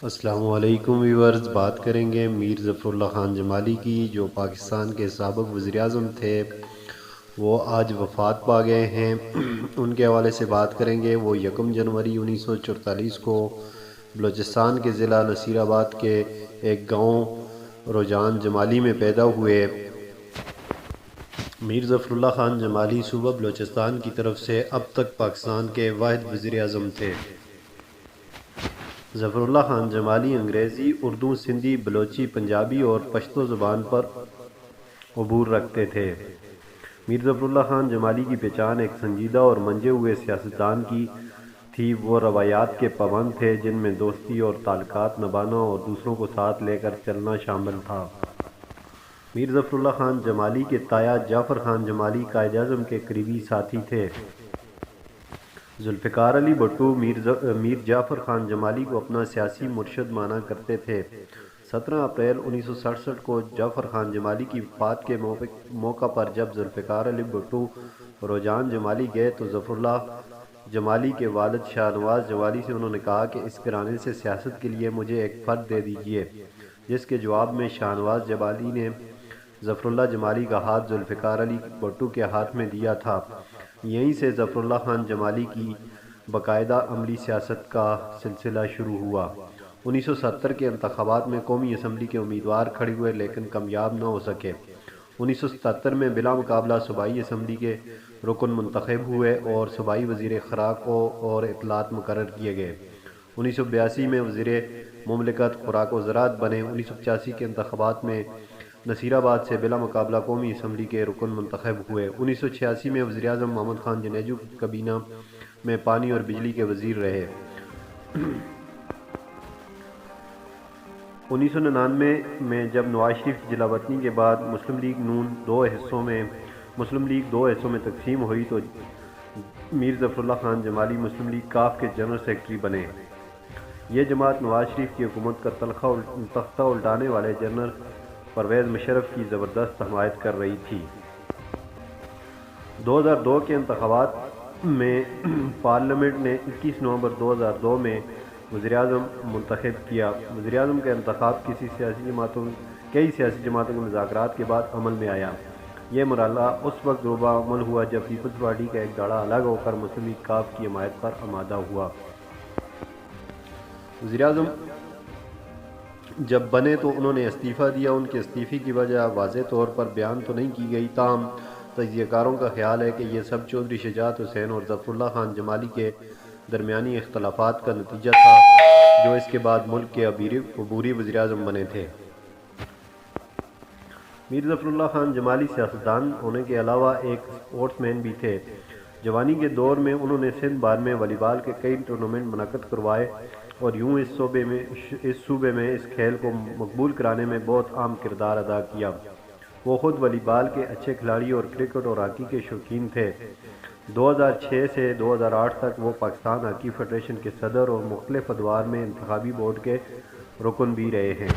السلام علیکم ویورز، بات کریں گے میر ظفر اللہ خان جمالی کی، جو پاکستان کے سابق وزیر اعظم تھے۔ وہ آج وفات پا گئے ہیں۔ ان کے حوالے سے بات کریں گے۔ وہ 1 جنوری 1944 کو بلوچستان کے ضلع نصیر آباد کے ایک گاؤں روجان جمالی میں پیدا ہوئے۔ میر ظفر اللہ خان جمالی صوبہ بلوچستان کی طرف سے اب تک پاکستان کے واحد وزیر اعظم تھے۔ ظفر اللہ خان جمالی انگریزی، اردو، سندھی، بلوچی، پنجابی اور پشتو زبان پر عبور رکھتے تھے۔ میر ظفر اللہ خان جمالی کی پہچان ایک سنجیدہ اور منجے ہوئے سیاستدان کی تھی۔ وہ روایات کے پابند تھے، جن میں دوستی اور تعلقات نبھانا اور دوسروں کو ساتھ لے کر چلنا شامل تھا۔ میر ظفر اللہ خان جمالی کے تایا جعفر خان جمالی قائد اعظم کے قریبی ساتھی تھے۔ ذوالفقار علی بھٹو میر جعفر خان جمالی کو اپنا سیاسی مرشد مانا کرتے تھے۔ 17 اپریل 1967 کو جعفر خان جمالی کی وفات کے موقع پر جب ذوالفقار علی بھٹو روجان جمالی گئے تو ظفر اللہ جمالی کے والد شاہ نواز جمالی سے انہوں نے کہا کہ اس گھرانے سے سیاست کے لیے مجھے ایک فرد دے دیجیے، جس کے جواب میں شاہ نواز جمالی نے ظفر اللہ جمالی کا ہاتھ ذوالفقار علی بھٹو کے ہاتھ میں دیا تھا۔ یہیں سے ظفر اللہ خان جمالی کی باقاعدہ عملی سیاست کا سلسلہ شروع ہوا۔ 1970 کے انتخابات میں قومی اسمبلی کے امیدوار کھڑے ہوئے لیکن کامیاب نہ ہو سکے۔ 1977 میں بلا مقابلہ صوبائی اسمبلی کے رکن منتخب ہوئے اور صوبائی وزیر خوراک اور اطلاعات مقرر کیے گئے۔ 1982 میں وزیر مملکت خوراک و زراعت بنے۔ 1985 کے انتخابات میں نصیر آباد سے بلا مقابلہ قومی اسمبلی کے رکن منتخب ہوئے۔ 1986 میں وزیر اعظم محمد خان جنیجو کی کابینہ میں پانی اور بجلی کے وزیر رہے۔ 1999 میں جب نواز شریف کی جلا وطنی کے بعد مسلم لیگ دو حصوں میں تقسیم ہوئی تو میر ظفر اللہ خان جمالی مسلم لیگ کاف کے جنرل سیکرٹری بنے۔ یہ جماعت نواز شریف کی حکومت کا تختہ الٹانے والے جنرل پرویز مشرف کی زبردست حمایت کر رہی تھی۔ 2002 کے انتخابات میں پارلیمنٹ نے 21 نومبر 2002 میں وزیر اعظم منتخب کیا۔ وزیر اعظم کا انتخاب کئی سیاسی جماعتوں کے مذاکرات کے بعد عمل میں آیا۔ یہ مرحلہ اس وقت روبہ عمل ہوا جب پیپلز پارٹی کا ایک دھڑا الگ ہو کر مسلم لیگ کاف کی حمایت پر آمادہ ہوا۔ وزیر اعظم جب بنے تو انہوں نے استعفیٰ دیا۔ ان کے استعفے کی وجہ واضح طور پر بیان تو نہیں کی گئی، تاہم تجزیہ کاروں کا خیال ہے کہ یہ سب چودھری شجاعت حسین اور ظفر اللہ خان جمالی کے درمیانی اختلافات کا نتیجہ تھا، جو اس کے بعد ملک کے عبوری وزیر اعظم بنے تھے۔ میر ظفر اللہ خان جمالی سیاستدان ہونے کے علاوہ ایک اسپورٹس مین بھی تھے۔ جوانی کے دور میں انہوں نے سندھ بھر میں والی بال کے کئی ٹورنامنٹ منعقد کروائے اور یوں اس صوبے میں اس کھیل کو مقبول کرانے میں بہت اہم کردار ادا کیا۔ وہ خود والی بال کے اچھے کھلاڑی اور کرکٹ اور ہاکی کے شوقین تھے۔ 2006 سے 2008 تک وہ پاکستان ہاکی فیڈریشن کے صدر اور مختلف ادوار میں انتخابی بورڈ کے رکن بھی رہے ہیں۔